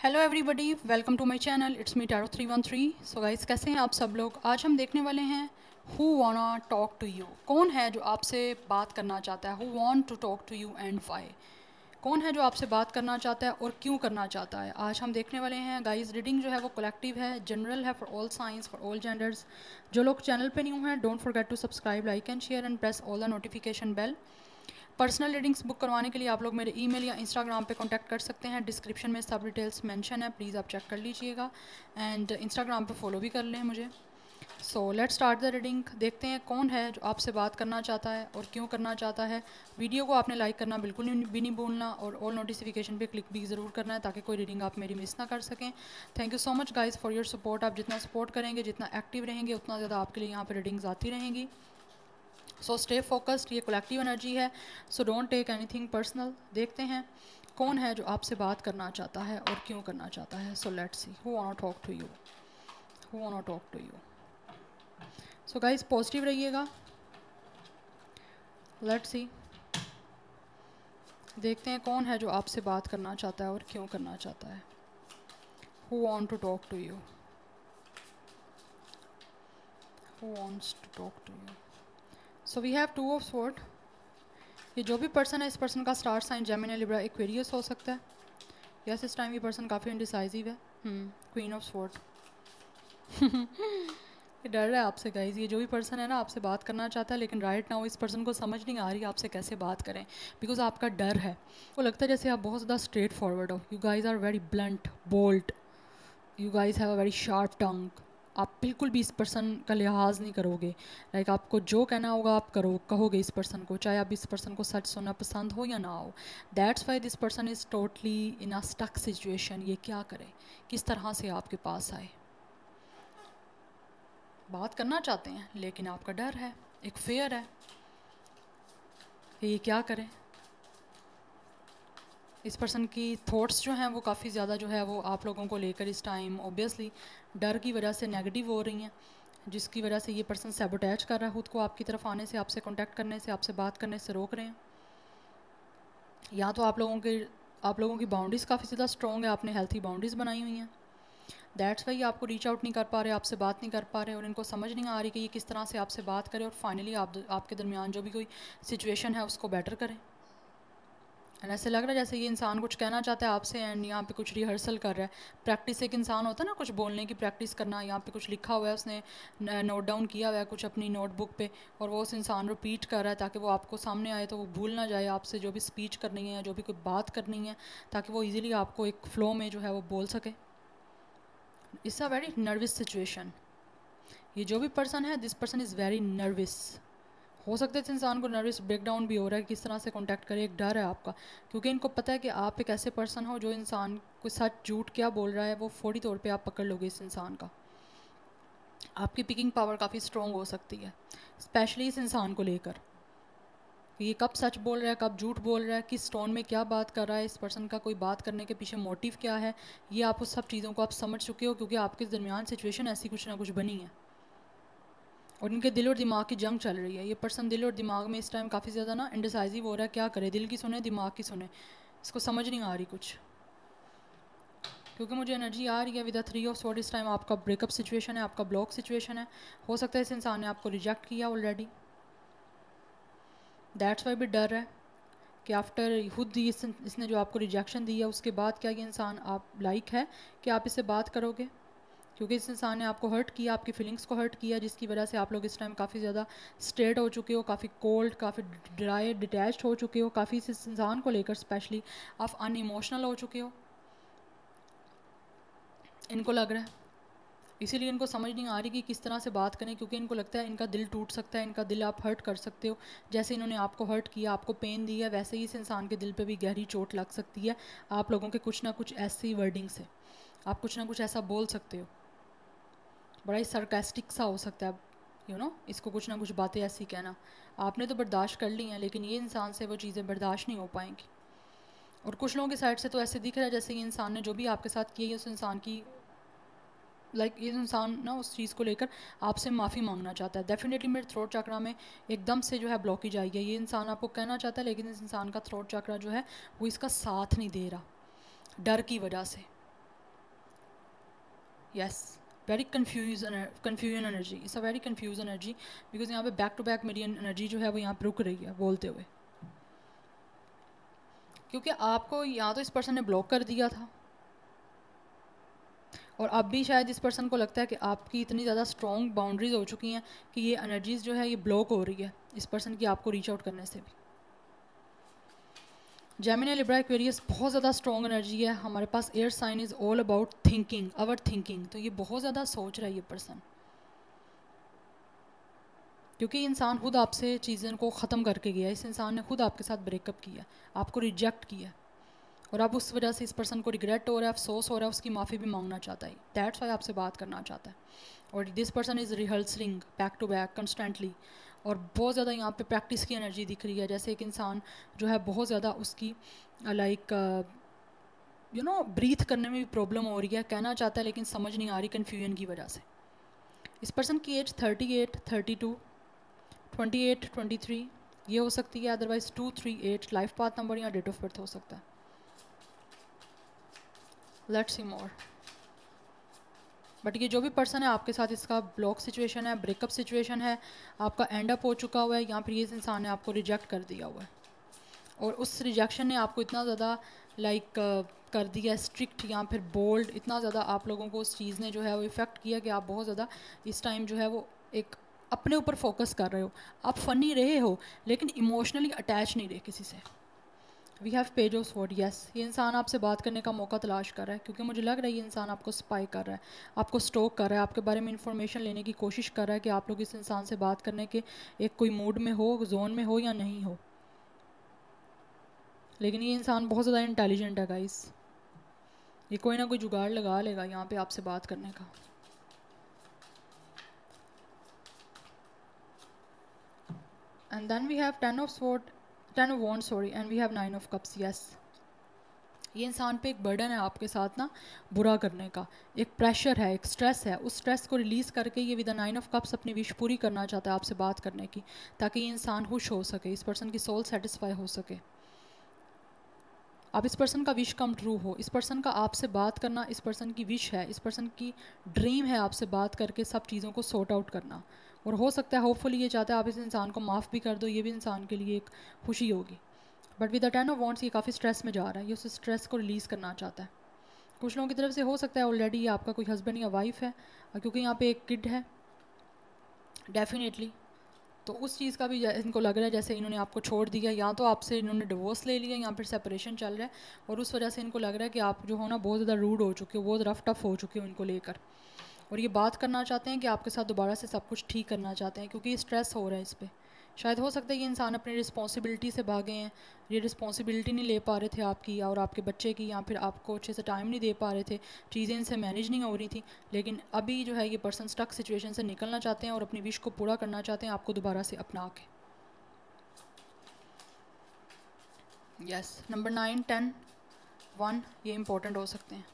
Hello everybody, welcome to my channel. It's me tarot 313। So guys, कैसे हैं आप सब लोग। आज हम देखने वाले हैं हु वाना टॉक टू यू। कौन है जो आपसे बात करना चाहता है। Who want to talk to you and why. कौन है जो आपसे बात करना चाहता है और क्यों करना चाहता है। आज हम देखने वाले हैं गाइस। रीडिंग जो है वो कलेक्टिव है, जनरल है, for all science, for all genders. जो लोग चैनल पे न्यू हैं, don't forget to subscribe, like and share and press all the notification bell. Personal readings book करवाने के लिए आप लोग मेरे ईमेल या इंस्टाग्राम पे कांटेक्ट कर सकते हैं। डिस्क्रिप्शन में सब डिटेल्स मेंशन है, प्लीज़ आप चेक कर लीजिएगा। एंड इंस्टाग्राम पे फॉलो भी कर लें मुझे। So let's start the reading. देखते हैं कौन है जो आपसे बात करना चाहता है और क्यों करना चाहता है। वीडियो को आपने लाइक करना बिल्कुल भी नहीं भूलना और ऑल नोटिफिकेशन पे क्लिक भी ज़रूर करना है ताकि कोई रीडिंग आप मेरी मिस ना कर सकें। Thank you so much guys for your support. आप जितना सपोर्ट करेंगे, जितना एक्टिव रहेंगे, उतना ज़्यादा आपके लिए यहाँ पर रीडिंग्स आती रहेंगी। So stay focused. ये कलेक्टिव एनर्जी है, so don't take anything personal. देखते हैं कौन है जो आपसे बात करना चाहता है और क्यों करना चाहता है। So let's see who want to talk to you. Who want to talk to you. So guys, positive रहिएगा। लेट्स सी, देखते हैं कौन है जो आपसे बात करना चाहता है और क्यों करना चाहता है। Who want to talk to you. Who wants to talk to you. So we have two of sword. ये जो भी पर्सन है, इस पर्सन का star sign Gemini, Libra, Aquarius हो सकता है। यस, इस टाइम ये पर्सन काफ़ी इंडिसाइसिव है। Queen of sword. ये डर रहा है आपसे गाइज। ये जो भी पर्सन है ना, आपसे बात करना चाहता है, लेकिन राइट नाउ इस पर्सन को समझ नहीं आ रही आपसे कैसे बात करें, बिकॉज आपका डर है। वो लगता है जैसे आप बहुत ज़्यादा स्ट्रेट फॉरवर्ड हो। You guys are very blunt, bold. You guys have a very sharp tongue. आप बिल्कुल भी इस पर्सन का लिहाज नहीं करोगे। लाइक आपको जो कहना होगा आप कहोगे इस पर्सन को, चाहे आप इस पर्सन को सच सुनना पसंद हो या ना हो। That's why this person is totally in a stuck situation. ये क्या करे, किस तरह से आपके पास आए। बात करना चाहते हैं लेकिन आपका डर है, एक फेयर है कि ये क्या करें। इस पर्सन की थॉट्स जो हैं वो काफ़ी ज़्यादा जो है वो आप लोगों को लेकर इस टाइम ऑब्वियसली डर की वजह से नेगेटिव हो रही हैं, जिसकी वजह से ये पर्सन सैबोटेज कर रहा है खुद को आपकी तरफ आने से, आपसे कांटेक्ट करने से, आपसे बात करने से रोक रहे हैं। या तो आप लोगों की बाउंड्रीज़ काफ़ी ज़्यादा स्ट्रॉन्ग है, आपने हेल्थी बाउंड्रीज़ बनाई हुई हैं। दैट्स वाई आपको रीच आउट नहीं कर पा रहे, आपसे बात नहीं कर पा रहे, और इनको समझ नहीं आ रही कि ये किस तरह से आपसे बात करें और फाइनली आपके दरमियान जो भी कोई सिचुएशन है उसको बेटर करें। एंड ऐसे लग रहा है जैसे ये इंसान कुछ कहना चाहता है आपसे एंड यहाँ पे कुछ रिहर्सल कर रहा है। प्रैक्टिस, एक इंसान होता है ना कुछ बोलने की प्रैक्टिस करना। यहाँ पे कुछ लिखा हुआ है, उसने नोट डाउन किया हुआ है कुछ अपनी नोटबुक पे, और वो उस इंसान रिपीट कर रहा है ताकि वो आपको सामने आए तो वो भूल ना जाए आपसे जो भी स्पीच करनी है, जो भी कोई बात करनी है, ताकि वो ईजिली आपको एक फ़्लो में जो है वो बोल सके। It's a very nervous situation. ये जो भी पर्सन है, this person is very nervous. हो सकता है इस इंसान को नर्वस ब्रेकडाउन भी हो रहा है, किस तरह से कांटेक्ट करे। एक डर है आपका, क्योंकि इनको पता है कि आप एक ऐसे पर्सन हो जो इंसान को सच झूठ क्या बोल रहा है वो फौरी तौर पे आप पकड़ लोगे इस इंसान का। आपकी पिकिंग पावर काफ़ी स्ट्रॉन्ग हो सकती है, स्पेशली इस इंसान को लेकर कि ये कब सच बोल रहा है, कब झूठ बोल रहा है, किस टोन में क्या बात कर रहा है, इस पर्सन का कोई बात करने के पीछे मोटिव क्या है। ये आप उस सब चीज़ों को आप समझ चुके हो, क्योंकि आपके दरमियान सिचुएशन ऐसी कुछ ना कुछ बनी है और इनके दिल और दिमाग की जंग चल रही है। ये पर्सन दिल और दिमाग में इस टाइम काफ़ी ज़्यादा ना इंडिसाइसिव हो रहा है, क्या करे, दिल की सुने दिमाग की सुने, इसको समझ नहीं आ रही कुछ। क्योंकि मुझे एनर्जी आ रही है विद द 3 ऑफ स्वॉर्ड, इस टाइम आपका ब्रेकअप सिचुएशन है, आपका ब्लॉक सिचुएशन है। हो सकता है इस इंसान ने आपको रिजेक्ट किया ऑलरेडी। दैट्स वाई भी डर है कि आफ्टर खुद इसने जो आपको रिजेक्शन दी है उसके बाद क्या ये इंसान आप लाइक है कि आप इससे बात करोगे, क्योंकि इस इंसान ने आपको हर्ट किया, आपकी फीलिंग्स को हर्ट किया, जिसकी वजह से आप लोग इस टाइम काफ़ी ज़्यादा स्ट्रेट हो चुके हो, काफ़ी कोल्ड, काफ़ी ड्राई, डिटैच्ड हो चुके हो, काफ़ी इस इंसान को लेकर स्पेशली आप अनइमोशनल हो चुके हो, इनको लग रहा है। इसीलिए इनको समझ नहीं आ रही कि किस तरह से बात करें, क्योंकि इनको लगता है इनका दिल टूट सकता है, इनका दिल आप हर्ट कर सकते हो। जैसे इन्होंने आपको हर्ट किया, आपको पेन दिया, वैसे ही इस इंसान के दिल पे भी गहरी चोट लग सकती है आप लोगों के कुछ ना कुछ ऐसी वर्डिंग से। आप कुछ ना कुछ ऐसा बोल सकते हो, बड़ा ही सरकास्टिक सा हो सकता है, इसको कुछ ना कुछ बातें ऐसी कहना। आपने तो बर्दाश्त कर ली हैं, लेकिन ये इंसान से वो चीज़ें बर्दाश्त नहीं हो पाएंगी। और कुछ लोगों की साइड से तो ऐसे दिख रहा है जैसे ये इंसान ने जो भी आपके साथ किया है उस इंसान की ये इंसान ना उस चीज़ को लेकर आपसे माफ़ी मांगना चाहता है। डेफिनेटली मेरे थ्रोट चक्रा में एकदम से जो है ब्लॉकेज आई है। ये इंसान आपको कहना चाहता है, लेकिन इस इंसान का थ्रोट चक्रा जो है वो इसका साथ नहीं दे रहा, डर की वजह से। Yes, very confusion energy, it's a very confuse energy, because यहाँ पे बैक टू बैक मेरी एनर्जी जो है वो यहाँ पे रुक रही है बोलते हुए, क्योंकि आपको यहाँ तो इस पर्सन ने ब्लॉक कर दिया था, और अब भी शायद इस पर्सन को लगता है कि आपकी इतनी ज़्यादा स्ट्रॉन्ग बाउंड्रीज हो चुकी हैं कि ये एनर्जीज जो है ये ब्लॉक हो रही है इस पर्सन की आपको रीच आउट करने से भी। जेमिनी, लिब्रा, एक्वेरियस बहुत ज़्यादा स्ट्रॉन्ग एनर्जी है हमारे पास। Air sign is all about thinking, our thinking, तो ये बहुत ज़्यादा सोच रहा है ये पर्सन, क्योंकि इंसान खुद आपसे चीज़ों को ख़त्म करके गया, इस इंसान ने खुद आपके साथ ब्रेकअप किया, आपको रिजेक्ट किया, और अब उस वजह से इस पर्सन को रिग्रेट हो रहा है, अफसोस हो रहा है, उसकी माफ़ी भी मांगना चाहता है, दैट्स वाई आपसे बात करना चाहता है। और this person is rehearsing back to back constantly, और बहुत ज़्यादा यहाँ पे प्रैक्टिस की एनर्जी दिख रही है, जैसे एक इंसान जो है बहुत ज़्यादा उसकी लाइक ब्रीथ करने में भी प्रॉब्लम हो रही है, कहना चाहता है लेकिन समझ नहीं आ रही कन्फ्यूजन की वजह से। इस पर्सन की एज 38, 32, 28, 23 ये हो सकती है, अदरवाइज 238 लाइफ पाथ नंबर या डेट ऑफ बर्थ हो सकता है। Let's see more. बट ये जो भी पर्सन है आपके साथ, इसका ब्लॉक सिचुएशन है, ब्रेकअप सिचुएशन है, आपका एंड अप हो चुका हुआ है, या फिर ये इंसान ने आपको रिजेक्ट कर दिया हुआ है, और उस रिजेक्शन ने आपको इतना ज़्यादा कर दिया स्ट्रिक्ट या फिर बोल्ड, इतना ज़्यादा आप लोगों को उस चीज़ ने जो है वो इफ़ेक्ट किया कि आप बहुत ज़्यादा इस टाइम जो है वो एक अपने ऊपर फोकस कर रहे हो, आप फ़नी रहे हो लेकिन इमोशनली अटैच नहीं रहे किसी से। We have page of sword, yes, ये इंसान आपसे बात करने का मौका तलाश कर रहा है, क्योंकि मुझे लग रहा है ये इंसान आपको स्पाई कर रहा है, आपको स्टॉक कर रहा है, आपके बारे में इंफॉर्मेशन लेने की कोशिश कर रहा है कि आप लोग इस इंसान से बात करने के एक कोई मूड में हो, जोन में हो या नहीं हो। लेकिन ये इंसान बहुत ज़्यादा इंटेलिजेंट है गाइस, ये कोई ना कोई जुगाड़ लगा लेगा यहाँ पे आपसे बात करने का। And then we have 10 of wands, sorry, and we have 9 of cups, yes, ये इंसान पे एक बर्डन है आपके साथ ना बुरा करने का, एक प्रेशर है, एक स्ट्रेस है, उस स्ट्रेस को रिलीज़ करके ये विद 9 ऑफ कप्स अपनी विश पूरी करना चाहता है आपसे बात करने की, ताकि ये इंसान खुश हो सके, इस पर्सन की सोल सेटिस्फाई हो सके, अब इस पर्सन का विश कम ट्रू हो, इस पर्सन का आपसे बात करना इस पर्सन की विश है, इस पर्सन की ड्रीम है आपसे बात करके सब चीज़ों को सॉर्ट आउट करना, और हो सकता है होपफुली ये चाहता है आप इस इंसान को माफ़ भी कर दो, ये भी इंसान के लिए एक खुशी होगी। But with the 10 of wants ये काफ़ी स्ट्रेस में जा रहा है, ये उस स्ट्रेस को रिलीज़ करना चाहता है। कुछ लोगों की तरफ से हो सकता है ऑलरेडी ये आपका कोई हस्बैंड या वाइफ है, क्योंकि यहाँ पे एक किड है डेफिनेटली, तो उस चीज़ का भी इनको लग रहा है जैसे इन्होंने आपको छोड़ दिया, या तो आपसे इन्होंने डिवोर्स ले लिया या फिर सेपरेशन चल रहा है, और उस वजह से इनको लग रहा है कि आप जो हो ना बहुत ज़्यादा रूड हो चुके हो, बहुत रफ टफ हो चुके हो इनको लेकर, और ये बात करना चाहते हैं कि आपके साथ दोबारा से सब कुछ ठीक करना चाहते हैं, क्योंकि स्ट्रेस हो रहा है इस पर। शायद हो सकता है ये इंसान अपनी रिस्पॉन्सिबिलिटी से भागे हैं, ये रिस्पॉन्सिबिलिटी नहीं ले पा रहे थे आपकी और आपके बच्चे की, या फिर आपको अच्छे से टाइम नहीं दे पा रहे थे, चीज़ें इनसे मैनेज नहीं हो रही थी, लेकिन अभी जो है ये पर्सन स्टक सिचुएशन से निकलना चाहते हैं और अपनी विश को पूरा करना चाहते हैं आपको दोबारा से अपना के। यस, नंबर 9, 10, 1 ये इंपॉर्टेंट हो सकते हैं।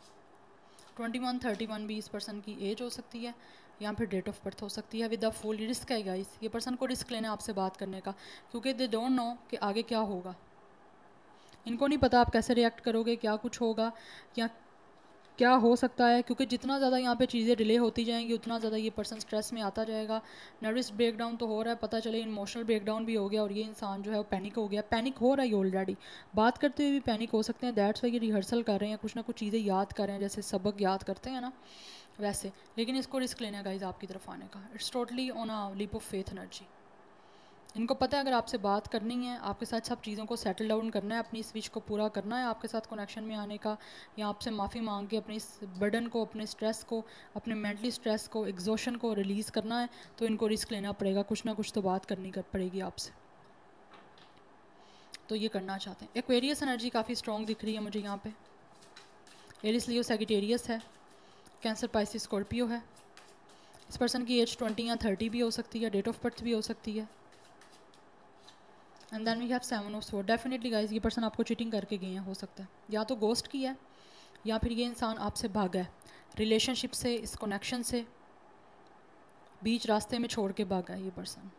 21, 31 भी इस पर्सन की एज हो सकती है, या फिर डेट ऑफ बर्थ हो सकती है। विद द फुल रिस्क है गाइस, ये पर्सन को रिस्क लेना आपसे बात करने का, क्योंकि दे डोंट नो कि आगे क्या होगा, इनको नहीं पता आप कैसे रिएक्ट करोगे, क्या कुछ होगा या क्या हो सकता है, क्योंकि जितना ज़्यादा यहाँ पे चीज़ें डिले होती जाएंगी उतना ज़्यादा ये पर्सन स्ट्रेस में आता जाएगा। नर्वस ब्रेकडाउन तो हो रहा है, पता चले इमोशनल ब्रेकडाउन भी हो गया, और ये इंसान जो है वो पैनिक हो गया, पैनिक हो रहा है ऑलरेडी, बात करते हुए भी पैनिक हो सकते हैं, दैट्स वाई ये रिहर्सल कर रहे हैं, कुछ ना कुछ चीज़ें याद कर रहे हैं, जैसे सबक याद करते हैं ना वैसे, लेकिन इसको रिस्क लेना गाइज आपकी तरफ आने का, it's totally on a leap of faith energy. इनको पता है अगर आपसे बात करनी है, आपके साथ सब चीज़ों को सेटल डाउन करना है, अपनी इस विश को पूरा करना है, आपके साथ कनेक्शन में आने का, या आपसे माफ़ी मांग के अपनी इस बर्डन को, अपने स्ट्रेस को, अपने मेंटली स्ट्रेस को, एग्जॉशन को रिलीज़ करना है, तो इनको रिस्क लेना पड़ेगा, कुछ ना कुछ तो बात करनी पड़ेगी आपसे, तो ये करना चाहते हैं। एक्वेरियस एनर्जी काफ़ी स्ट्रॉन्ग दिख रही है मुझे यहाँ पे, एरिस लियो सैजिटेरियस है, कैंसर पाइसिस स्कॉर्पियो है, इस पर्सन की एज 20 या 30 भी हो सकती है, डेट ऑफ बर्थ भी हो सकती है। And then we have 7 of sword, definitely guys ये पर्सन आपको चीटिंग करके गए हैं, हो सकता है या तो गोस्ट की है, या फिर ये इंसान आपसे भागा है, रिलेशनशिप से, इस कनेक्शन से बीच रास्ते में छोड़ के भागा है ये पर्सन।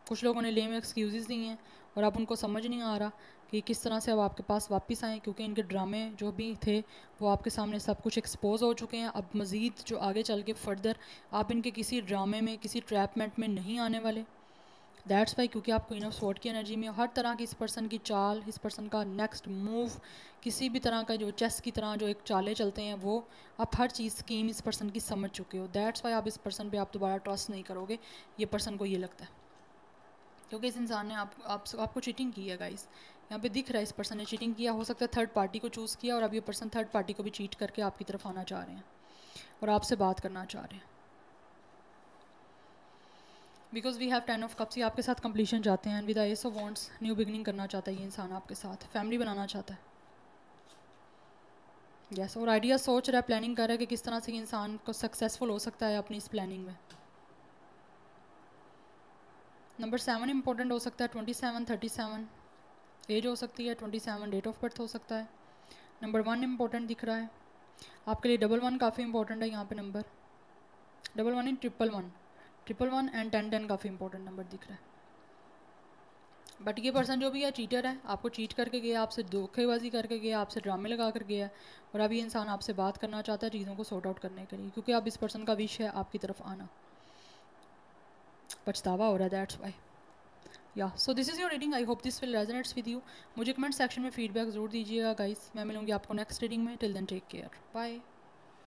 कुछ लोगों ने लेम एक्सक्यूज़ दिए हैं और अब उनको समझ नहीं आ रहा कि किस तरह से अब आपके पास वापस आएँ, क्योंकि इनके ड्रामे जो भी थे वो आपके सामने सब कुछ एक्सपोज हो चुके हैं। अब मज़ीद जो आगे चल के फर्दर आप इनके किसी ड्रामे में, किसी ट्रैपमेंट में नहीं आने वाले। दैट्स वाई, क्योंकि आप क्वीन ऑफ स्वॉर्ड की एनर्जी में हर तरह की इस पर्सन की चाल, इस पर्सन का नेक्स्ट मूव, किसी भी तरह का जो चेस की तरह जो एक चालें चलते हैं वो आप हर चीज़ स्कीम इस पर्सन की समझ चुके हो। दैट्स वाई आप इस पर्सन पे आप दोबारा ट्रस्ट नहीं करोगे, ये पर्सन को ये लगता है, क्योंकि इस इंसान ने आपको चीटिंग की है गाइस। यहाँ पे दिख रहा है इस पर्सन ने चीटिंग किया, हो सकता है थर्ड पार्टी को चूज़ किया, और अब ये पर्सन थर्ड पार्टी को भी चीट करके आपकी तरफ आना चाह रहे हैं और आपसे बात करना चाह रहे हैं। Because we have 10 of cups, ये आपके साथ कंप्लीशन चाहते हैं। With ace of wands new beginning करना चाहता है ये इंसान आपके साथ, फैमिली बनाना चाहता है। यस, और आइडिया सोच रहा है, प्लानिंग कर रहा है कि किस तरह से इंसान को सक्सेसफुल हो सकता है अपनी इस प्लानिंग में। नंबर 7 इंपॉर्टेंट हो सकता है, 27, 37 एज हो सकती है, 27 डेट ऑफ बर्थ हो सकता है। नंबर 1 इंपॉर्टेंट दिख रहा है आपके लिए, 11 काफ़ी इंपॉर्टेंट है यहाँ पे नंबर, 11 इन 111 एंड 10 काफ़ी इंपॉर्टेंट नंबर दिख रहा है। बट ये पर्सन जो भी है चीटर है, आपको चीट करके गया, आपसे धोखेबाजी करके गया, आपसे ड्रामे लगा कर गया है, और अभी इंसान आपसे बात करना चाहता है चीज़ों को सॉर्ट आउट करने के लिए, क्योंकि अब इस पर्सन का विश है आपकी तरफ आना, पछतावा हो रहा है। That's why. Yeah so this is your reading, I hope this will resonates with you. मुझे कमेंट सेक्शन में फीडबैक ज़रूर दीजिएगा गाइस। मैं मिलूंगी आपको नेक्स्ट रीडिंग में। Till then take care, bye.